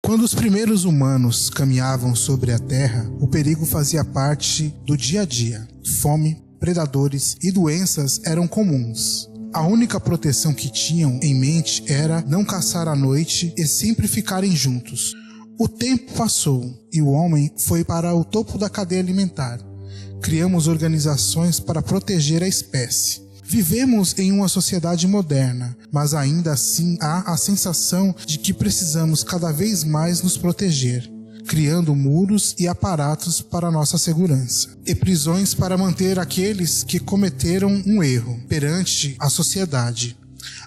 Quando os primeiros humanos caminhavam sobre a Terra, o perigo fazia parte do dia a dia. Fome, predadores e doenças eram comuns. A única proteção que tinham em mente era não caçar à noite e sempre ficarem juntos. O tempo passou e o homem foi para o topo da cadeia alimentar. Criamos organizações para proteger a espécie. Vivemos em uma sociedade moderna, mas ainda assim há a sensação de que precisamos cada vez mais nos proteger, criando muros e aparatos para nossa segurança, e prisões para manter aqueles que cometeram um erro perante a sociedade.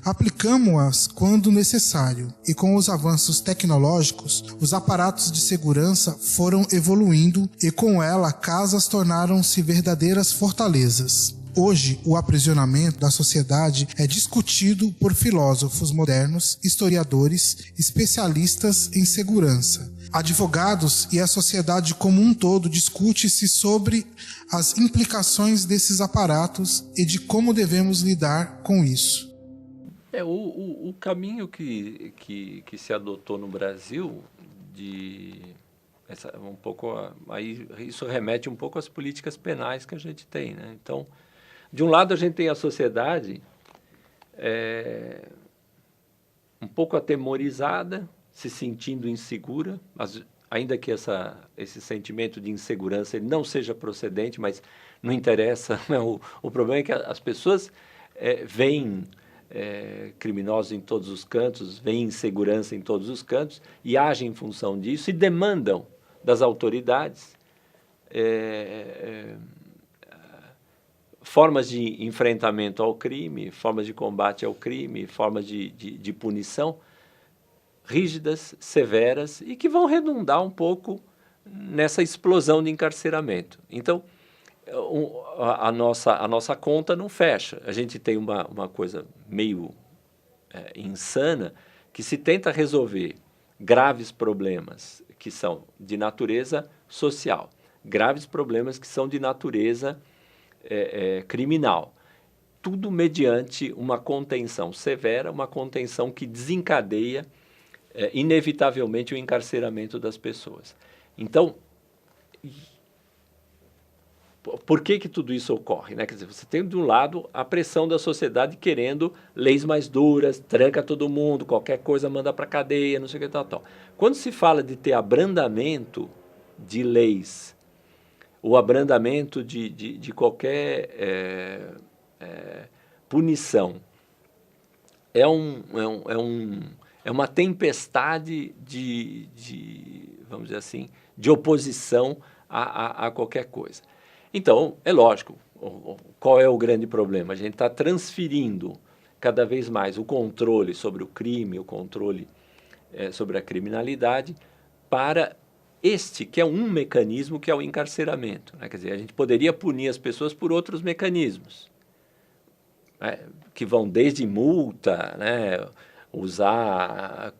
Aplicamos-as quando necessário, e com os avanços tecnológicos, os aparatos de segurança foram evoluindo e com ela casas tornaram-se verdadeiras fortalezas. Hoje, o aprisionamento da sociedade é discutido por filósofos modernos, historiadores, especialistas em segurança, advogados e a sociedade como um todo discute-se sobre as implicações desses aparatos e de como devemos lidar com isso. O caminho que se adotou no Brasil aí isso remete um pouco às políticas penais que a gente tem, né? Então, de um lado a gente tem a sociedade um pouco atemorizada, se sentindo insegura, ainda que esse sentimento de insegurança ele não seja procedente, mas não interessa. Né? O problema é que as pessoas veem criminosos em todos os cantos, veem insegurança em todos os cantos e agem em função disso e demandam das autoridades formas de enfrentamento ao crime, formas de combate ao crime, formas de punição rígidas, severas e que vão redundar um pouco nessa explosão de encarceramento. Então, a nossa conta não fecha. A gente tem uma coisa meio insana que se tenta resolver graves problemas que são de natureza social, graves problemas que são de natureza criminal. Tudo mediante uma contenção severa, uma contenção que desencadeia inevitavelmente o encarceramento das pessoas. Então, por que tudo isso ocorre? Né? Quer dizer, você tem de um lado a pressão da sociedade querendo leis mais duras, tranca todo mundo, qualquer coisa manda para a cadeia, não sei o que tal. Quando se fala de ter abrandamento de leis, o abrandamento de qualquer punição, é uma tempestade vamos dizer assim, de oposição a qualquer coisa. Então, é lógico, qual é o grande problema? A gente está transferindo cada vez mais o controle sobre o crime, o controle sobre a criminalidade para que é um mecanismo que é o encarceramento. Né? Quer dizer, a gente poderia punir as pessoas por outros mecanismos, né? Que vão desde multa, né? Usar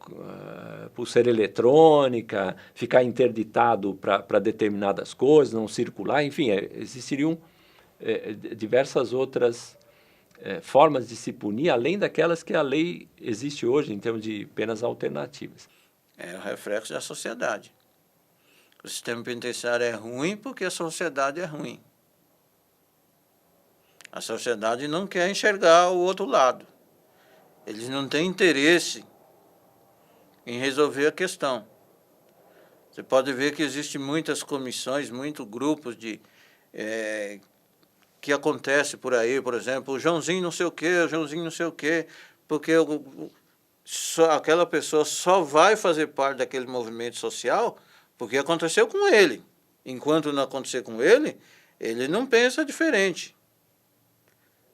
pulseira eletrônica, ficar interditado para determinadas coisas, não circular, enfim, existiriam diversas outras formas de se punir, além daquelas que a lei existe hoje em termos de penas alternativas. É o reflexo da sociedade. O sistema penitenciário é ruim porque a sociedade é ruim. A sociedade não quer enxergar o outro lado. Eles não têm interesse em resolver a questão. Você pode ver que existem muitas comissões, muitos grupos que acontece por aí, por exemplo, o Joãozinho não sei o quê, o Joãozinho não sei o quê, porque aquela pessoa só vai fazer parte daquele movimento social porque aconteceu com ele. Enquanto não acontecer com ele, ele não pensa diferente.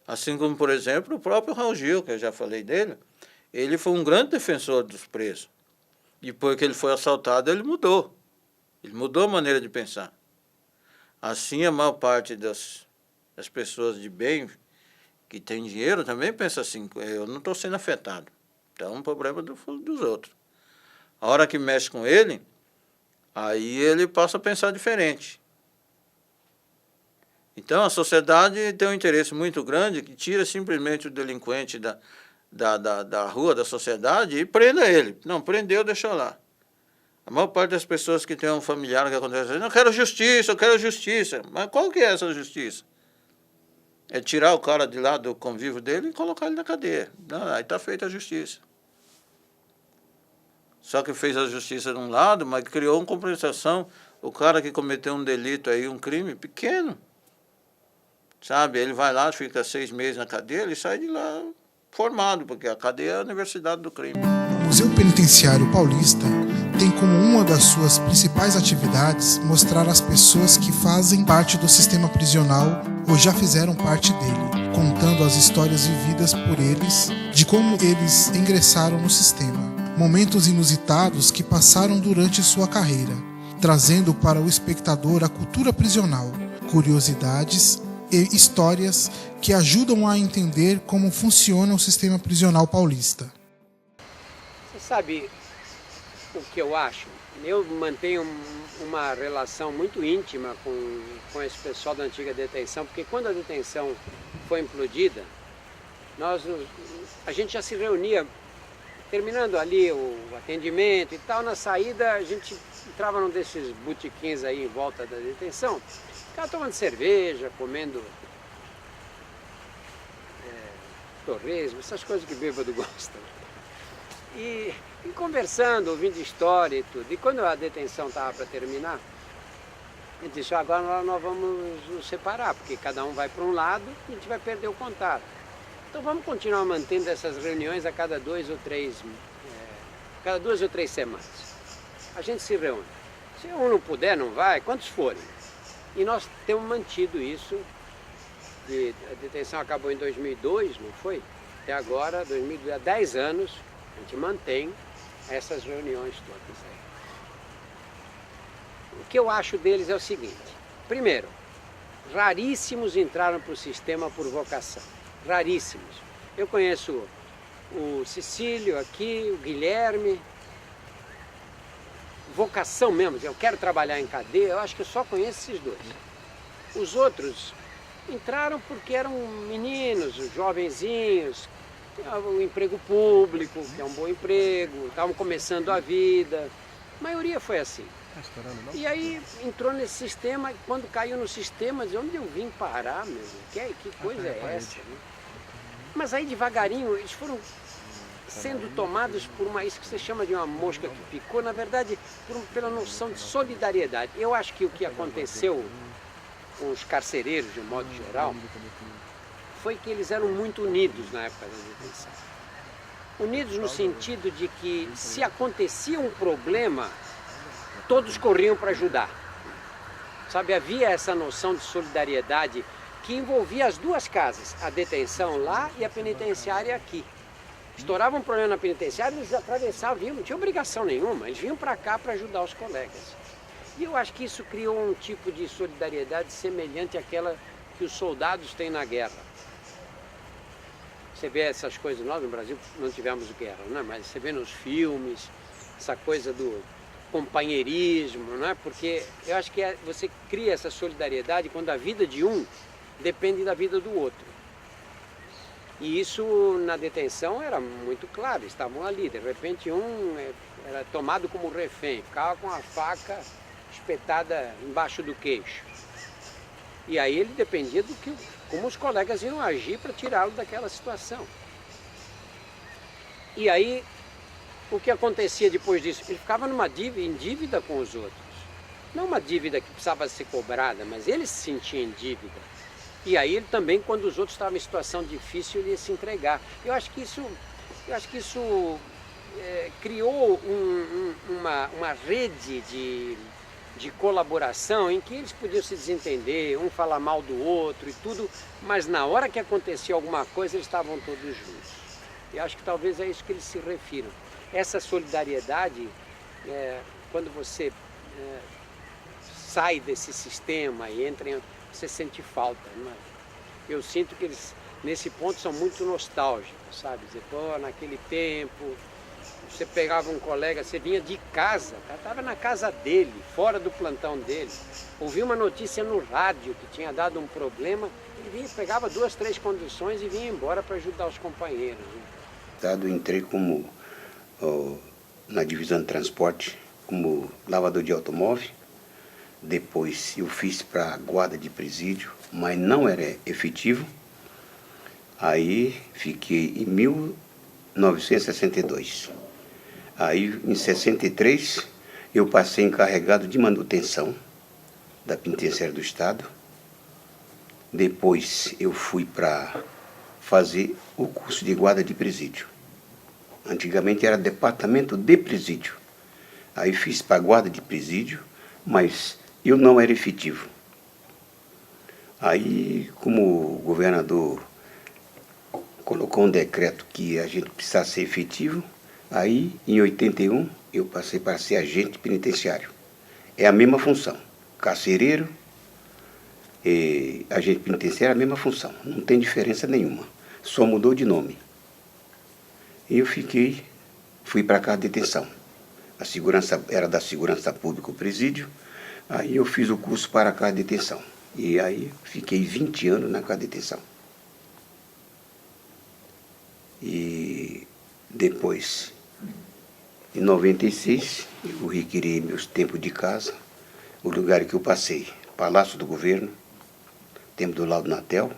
Assim como, por exemplo, o próprio Raul Gil, que eu já falei dele, ele foi um grande defensor dos presos. Depois que ele foi assaltado, ele mudou. Ele mudou a maneira de pensar. Assim, a maior parte das pessoas de bem, que tem dinheiro, também pensa assim, eu não estou sendo afetado. Então, é um problema dos outros. A hora que mexe com ele, aí ele passa a pensar diferente. Então, a sociedade tem um interesse muito grande que tira simplesmente o delinquente da rua, da sociedade, e prenda ele. Não, prendeu, deixa lá. A maior parte das pessoas que tem um familiar que acontece, não, eu quero justiça. Mas qual que é essa justiça? É tirar o cara de lá do convívio dele e colocar ele na cadeia. Não, aí está feita a justiça. Só que fez a justiça de um lado, mas criou uma compensação. O cara que cometeu um delito aí, um crime pequeno, sabe? Ele vai lá, fica 6 meses na cadeia, ele sai de lá formado, porque a cadeia é a universidade do crime. O Museu Penitenciário Paulista tem como uma das suas principais atividades mostrar as pessoas que fazem parte do sistema prisional ou já fizeram parte dele, contando as histórias vividas por eles, de como eles ingressaram no sistema, momentos inusitados que passaram durante sua carreira, trazendo para o espectador a cultura prisional, curiosidades e histórias que ajudam a entender como funciona o sistema prisional paulista. Você sabe o que eu acho? Eu mantenho uma relação muito íntima com esse pessoal da antiga detenção, porque quando a detenção foi implodida, a gente já se reunia, terminando ali o atendimento e tal, na saída a gente entrava num desses botequins aí em volta da detenção, ficava tomando cerveja, comendo torresmo, essas coisas que bêbado gosta. E conversando, ouvindo história e tudo. E quando a detenção estava para terminar, a gente disse, agora nós vamos nos separar, porque cada um vai para um lado e a gente vai perder o contato. Então vamos continuar mantendo essas reuniões a cada 2 ou 3 semanas. A gente se reúne. Se um não puder, não vai, quantos forem. E nós temos mantido isso. A detenção acabou em 2002, não foi? Até agora, 2002, há 10 anos, a gente mantém essas reuniões todas aí. O que eu acho deles é o seguinte. Primeiro, raríssimos entraram para o sistema por vocação. Raríssimos. Eu conheço o Cecílio aqui, o Guilherme. Vocação mesmo, eu quero trabalhar em cadeia, eu acho que eu só conheço esses 2. Os outros entraram porque eram meninos, jovenzinhos, o emprego público, que é um bom emprego, estavam começando a vida. A maioria foi assim. E aí entrou nesse sistema, e quando caiu no sistema, dizia, onde eu vim parar, meu? Que coisa é essa? Né? Mas aí devagarinho eles foram sendo tomados por isso que você chama de uma mosca que picou, na verdade, pela noção de solidariedade. Eu acho que o que aconteceu com os carcereiros, de um modo geral, foi que eles eram muito unidos na época da detenção. Unidos no sentido de que, se acontecia um problema, todos corriam para ajudar. Sabe, havia essa noção de solidariedade que envolvia as duas casas, a detenção lá e a penitenciária aqui. Estourava um problema na penitenciária, eles atravessavam, não tinha obrigação nenhuma, eles vinham para cá para ajudar os colegas. E eu acho que isso criou um tipo de solidariedade semelhante àquela que os soldados têm na guerra. Você vê essas coisas, nós no Brasil não tivemos guerra, né? Mas você vê nos filmes, essa coisa do companheirismo, né? Porque eu acho que você cria essa solidariedade quando a vida de um depende da vida do outro. E isso na detenção era muito claro, estavam ali, de repente um era tomado como refém, ficava com a faca espetada embaixo do queixo. E aí ele dependia como os colegas iam agir para tirá-lo daquela situação. E aí, o que acontecia depois disso? Ele ficava em dívida com os outros. Não uma dívida que precisava ser cobrada, mas ele se sentia em dívida. E aí ele também, quando os outros estavam em situação difícil, ele ia se entregar. Eu acho que isso criou uma rede de colaboração em que eles podiam se desentender, um falar mal do outro e tudo, mas na hora que acontecia alguma coisa, eles estavam todos juntos. Eu acho que talvez é isso que eles se refiram. Essa solidariedade, quando você sai desse sistema e entra você sente falta. Não é? Eu sinto que eles, nesse ponto, são muito nostálgicos, sabe? Dizer, pô, naquele tempo, Você pegava um colega, você vinha de casa, estava na casa dele, fora do plantão dele, ouvia uma notícia no rádio que tinha dado um problema, ele vinha, pegava 2, 3 conduções e vinha embora para ajudar os companheiros. Entrei como na divisão de transporte, como lavador de automóvel. Depois eu fiz para guarda de presídio, mas não era efetivo. Aí fiquei em 1962. Aí em 63 eu passei encarregado de manutenção da penitenciária do Estado. Depois eu fui para fazer o curso de guarda de presídio. Antigamente era departamento de presídio. Aí fiz para guarda de presídio, mas eu não era efetivo. Aí, como o governador colocou um decreto que a gente precisasse ser efetivo, aí em 81 eu passei para ser agente penitenciário. É a mesma função, carcereiro e agente penitenciário é a mesma função, não tem diferença nenhuma, só mudou de nome. E eu fui para a casa de detenção. A segurança era da segurança pública, o presídio. Aí eu fiz o curso para a casa de detenção. E aí fiquei 20 anos na casa de detenção. E depois, em 96, eu requeri meus tempos de casa, o lugar que eu passei, Palácio do Governo, tempo do Laudo Natel,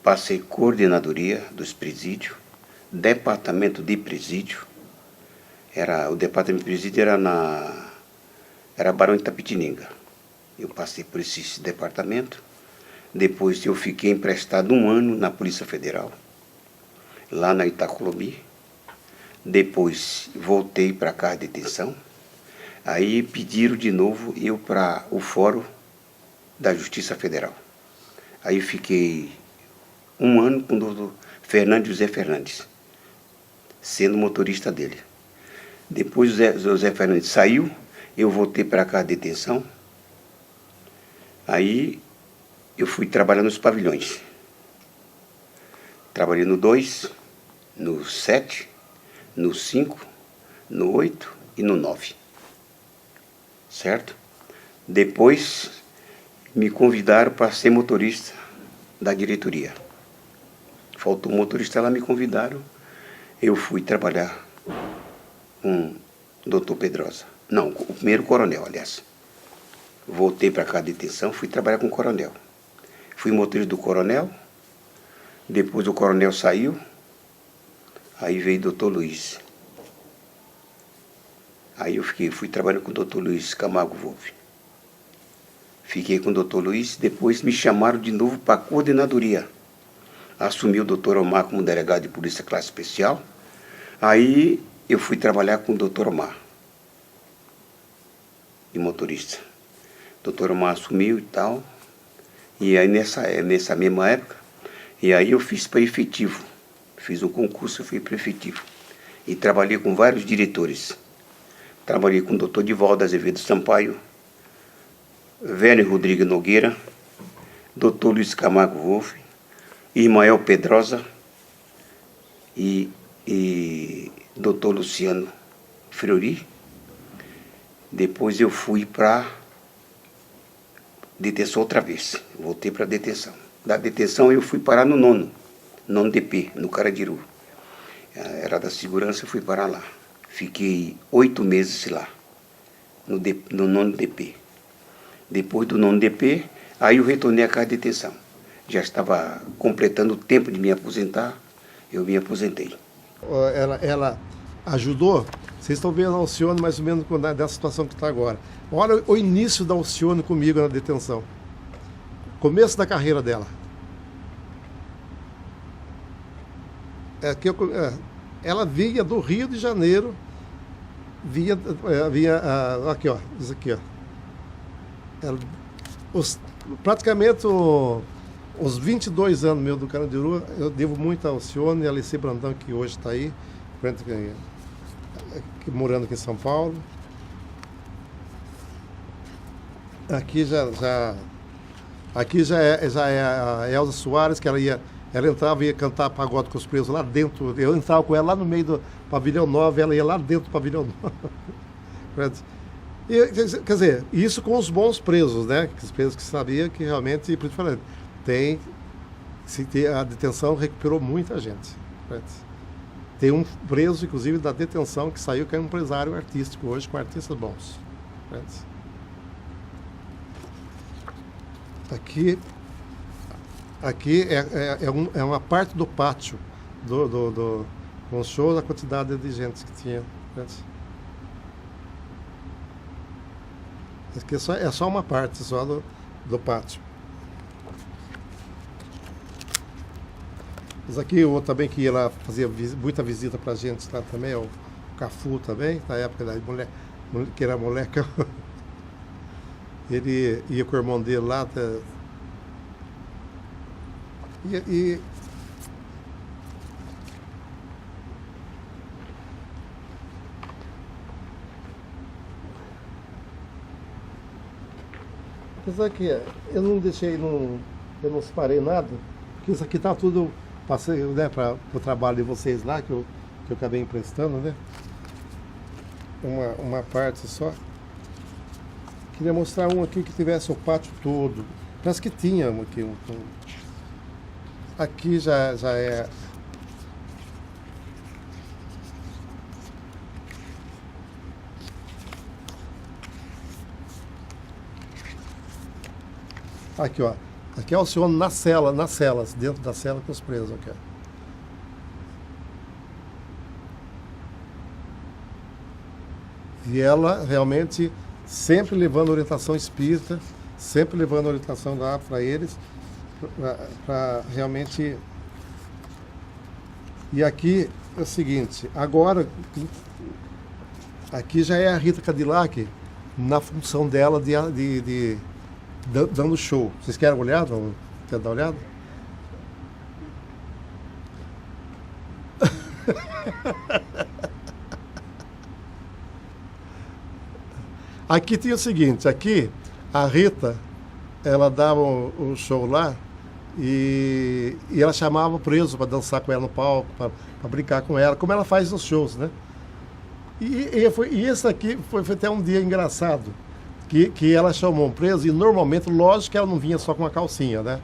passei coordenadoria dos presídios, departamento de presídio, o departamento de presídio era Barão de Itapetininga. Eu passei por esse departamento, depois eu fiquei emprestado 1 ano na Polícia Federal, lá na Itacolomi, depois voltei para a casa de detenção, aí pediram de novo eu para o Fórum da Justiça Federal. Aí fiquei 1 ano com o doutor José Fernandes, sendo motorista dele. Depois o José Fernandes saiu, eu voltei para a casa de detenção, aí eu fui trabalhar nos pavilhões. Trabalhei no 2, no 7, no 5, no 8 e no 9. Certo? Depois me convidaram para ser motorista da diretoria. Faltou um motorista lá, me convidaram. Eu fui trabalhar com o doutor Pedrosa. Não, o primeiro coronel, aliás. Voltei para a casa de detenção, fui trabalhar com o coronel. Fui motorista do coronel, depois o coronel saiu, aí veio o doutor Luiz. Aí eu fui trabalhando com o doutor Luiz Camargo Wolff. Fiquei com o doutor Luiz, depois me chamaram de novo para a coordenadoria. Assumi o doutor Omar como delegado de polícia classe especial. Aí eu fui trabalhar com o doutor Omar, de motorista. O doutor Omar assumiu e tal. E aí nessa mesma época, e aí eu fiz para efetivo. Fiz um concurso, fui para efetivo. E trabalhei com vários diretores. Trabalhei com o doutor Divaldo Azevedo Sampaio, Vélio Rodrigues Nogueira, doutor Luiz Camargo Wolff, Ismael Pedrosa e doutor Luciano Fleury. Depois eu fui para detenção outra vez. Voltei para detenção. Da detenção eu fui parar no nono DP, no Carandiru. Era da segurança, eu fui parar lá. Fiquei 8 meses lá, no nono DP. Depois do nono DP, aí eu retornei à casa de detenção. Já estava completando o tempo de me aposentar, eu me aposentei. Ela ajudou? Vocês estão vendo a Alcione mais ou menos dessa situação que está agora. Olha o início da Alcione comigo na detenção. Começo da carreira dela. Ela vinha do Rio de Janeiro, aqui, ó, isso aqui, ó. Praticamente os 22 anos meus do Carandiru, eu devo muito a Alcione e a Alice Brandão, que hoje está aí, morando aqui em São Paulo. Aqui já é a Elza Soares, que ela ia Ela entrava e ia cantar pagode com os presos lá dentro. Eu entrava com ela lá no meio do pavilhão 9, ela ia lá dentro do pavilhão 9. E, quer dizer, isso com os bons presos, né? Os presos que sabiam que realmente, por isso falando, a detenção recuperou muita gente. Tem um preso, inclusive, da detenção que saiu, que é um empresário artístico hoje, com artistas bons. Aqui é uma parte do pátio com o show, da quantidade de gente que tinha. Aqui é só uma parte só do pátio. Mas aqui o outro também que ia lá, fazia muita visita pra gente lá também, é o Cafu também, na época da mulher, que era moleque. Ele ia com o irmão dele lá. Apesar que eu não deixei, eu não separei nada, porque isso aqui tá tudo, passei, né, para o trabalho de vocês lá, que eu acabei emprestando, né? Uma parte só. Queria mostrar um aqui que tivesse o pátio todo. Parece que tinha aqui Aqui já é... Aqui, ó. Aqui é o senhor nas celas, dentro da cela com os presos aqui. E ela realmente sempre levando orientação espírita, sempre levando orientação lá para eles, para realmente... E aqui é o seguinte, agora, aqui já é a Rita Cadillac na função dela de dando show. Vocês querem uma olhada? Quer dar uma olhada? Aqui tinha o seguinte, aqui a Rita, ela dava o show lá e ela chamava o preso para dançar com ela no palco, para brincar com ela, como ela faz nos shows, né? E esse aqui foi até um dia engraçado, que ela chamou um preso e normalmente, lógico que ela não vinha só com uma calcinha, né?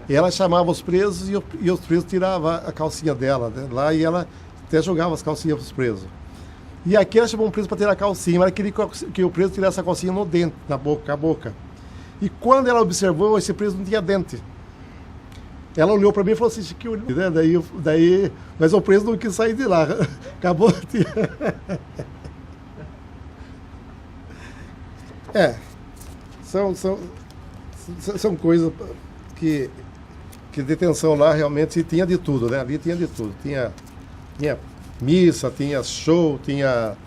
E ela chamava os presos e os presos tiravam a calcinha dela, né? Lá, e ela até jogava as calcinhas para os presos. E aqui ela chamou um preso para tirar a calcinha, mas ela queria que o preso tirasse a calcinha no dente, na boca. E quando ela observou, esse preso não tinha dente. Ela olhou para mim e falou assim, Chiquinho, né? Daí, mas o preso não quis sair de lá. Acabou. São coisas que detenção lá realmente tinha de tudo, né? Ali tinha de tudo. Tinha missa, tinha show, tinha...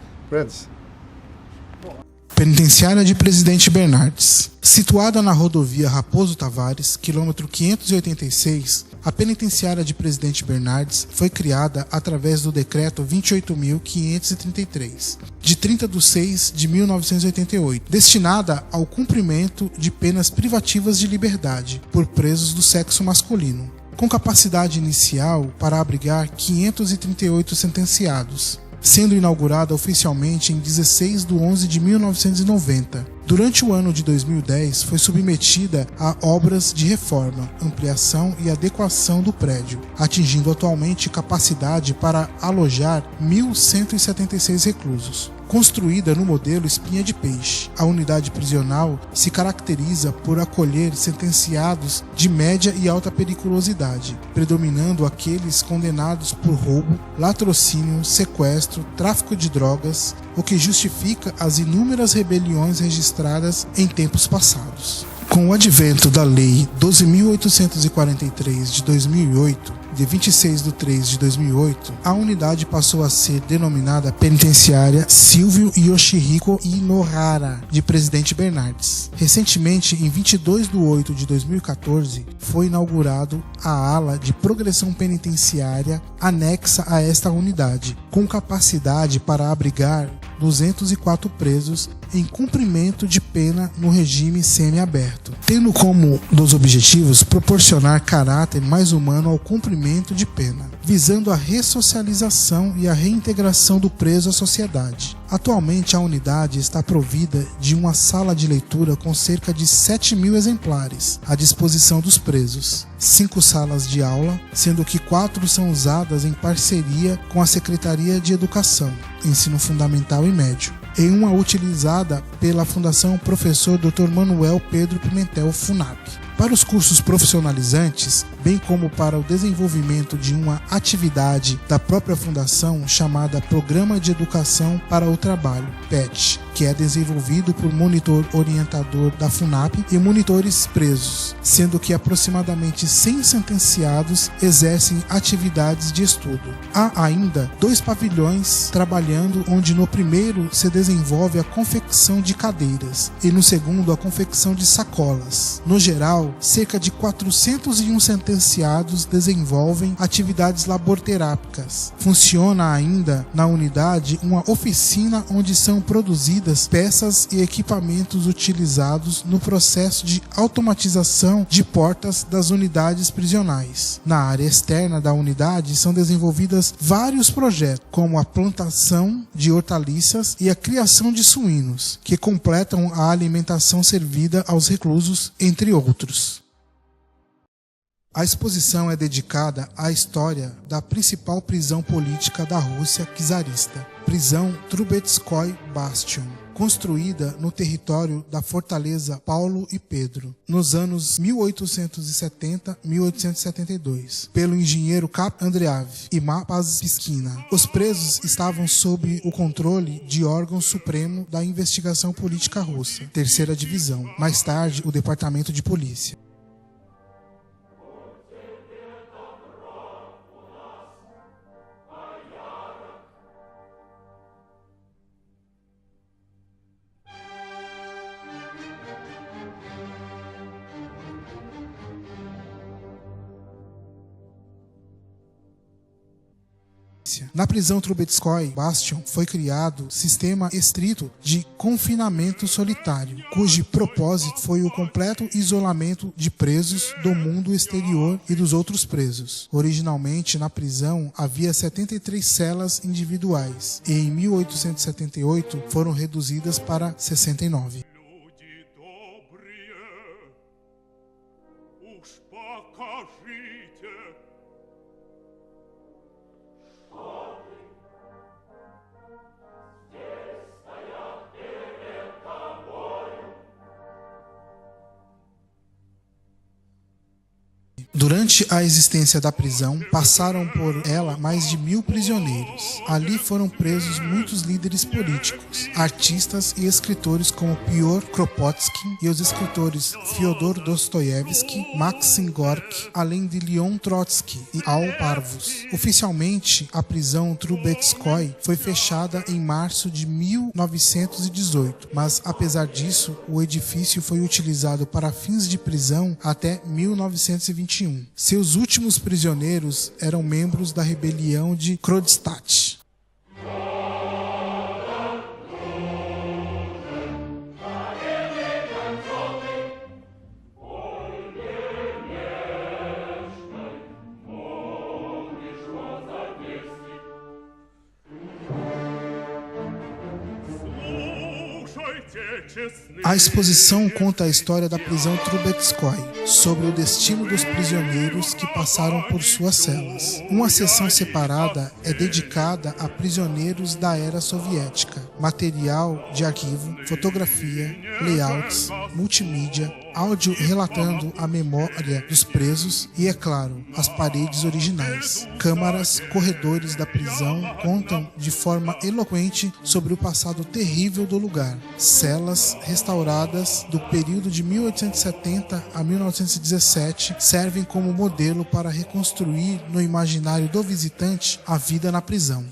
Penitenciária de Presidente Bernardes. Situada na rodovia Raposo Tavares, quilômetro 586, a Penitenciária de Presidente Bernardes foi criada através do Decreto 28.533, de 30/6/1988, destinada ao cumprimento de penas privativas de liberdade por presos do sexo masculino, com capacidade inicial para abrigar 538 sentenciados, sendo inaugurada oficialmente em 16/11/1990. Durante o ano de 2010, foi submetida a obras de reforma, ampliação e adequação do prédio, atingindo atualmente capacidade para alojar 1.176 reclusos. Construída no modelo Espinha de Peixe, a unidade prisional se caracteriza por acolher sentenciados de média e alta periculosidade, predominando aqueles condenados por roubo, latrocínio, sequestro, tráfico de drogas, o que justifica as inúmeras rebeliões registradas em tempos passados. Com o advento da Lei 12.843 de 2008, de 26/3/2008, a unidade passou a ser denominada Penitenciária Silvio Yoshihiko Inohara de Presidente Bernardes. Recentemente, em 22/8/2014, foi inaugurado a ala de progressão penitenciária anexa a esta unidade, com capacidade para abrigar 204 presos em cumprimento de pena no regime semiaberto, tendo como dos objetivos proporcionar caráter mais humano ao cumprimento de pena, visando a ressocialização e a reintegração do preso à sociedade. Atualmente, a unidade está provida de uma sala de leitura com cerca de 7.000 exemplares à disposição dos presos, 5 salas de aula, sendo que 4 são usadas em parceria com a Secretaria de Educação, Ensino Fundamental e Médio, e uma utilizada pela Fundação Professor Dr. Manuel Pedro Pimentel FUNAP. Para os cursos profissionalizantes, bem como para o desenvolvimento de uma atividade da própria Fundação chamada Programa de Educação para o Trabalho, PET, que é desenvolvido por monitor orientador da FUNAP e monitores presos, sendo que aproximadamente 100 sentenciados exercem atividades de estudo. Há ainda 2 pavilhões trabalhando, onde no primeiro se desenvolve a confecção de cadeiras e no segundo a confecção de sacolas. No geral, cerca de 401 sentenciados desenvolvem atividades laborterápicas. Funciona ainda na unidade uma oficina onde são produzidas peças e equipamentos utilizados no processo de automatização de portas das unidades prisionais. Na área externa da unidade são desenvolvidas vários projetos, como a plantação de hortaliças e a criação de suínos, que completam a alimentação servida aos reclusos, entre outros. A exposição é dedicada à história da principal prisão política da Rússia czarista, prisão Trubetskoy Bastion, construída no território da fortaleza Paulo e Pedro, nos anos 1870-1872, pelo engenheiro Kap Andreev e Ma Paspiskina. Os presos estavam sob o controle de órgão supremo da investigação política russa, 3ª Divisão, mais tarde o Departamento de Polícia. Na prisão Trubetskoy Bastion foi criado sistema estrito de confinamento solitário, cujo propósito foi o completo isolamento de presos do mundo exterior e dos outros presos. Originalmente, na prisão havia 73 celas individuais e em 1878 foram reduzidas para 69. Durante a existência da prisão, passaram por ela mais de 1.000 prisioneiros. Ali foram presos muitos líderes políticos, artistas e escritores como Piotr Kropotkin e os escritores Fyodor Dostoiévski, Maxim Gorky, além de Leon Trotsky e Al Parvus. Oficialmente, a prisão Trubetskoy foi fechada em março de 1918, mas apesar disso, o edifício foi utilizado para fins de prisão até 1921. Seus últimos prisioneiros eram membros da rebelião de Kronstadt. A exposição conta a história da prisão Trubetskoy, sobre o destino dos prisioneiros que passaram por suas celas. Uma seção separada é dedicada a prisioneiros da era soviética, material de arquivo, fotografia, layouts, multimídia, áudio relatando a memória dos presos e, é claro, as paredes originais. Câmaras, corredores da prisão contam de forma eloquente sobre o passado terrível do lugar. Celas restauradas do período de 1870 a 1917 servem como modelo para reconstruir no imaginário do visitante a vida na prisão.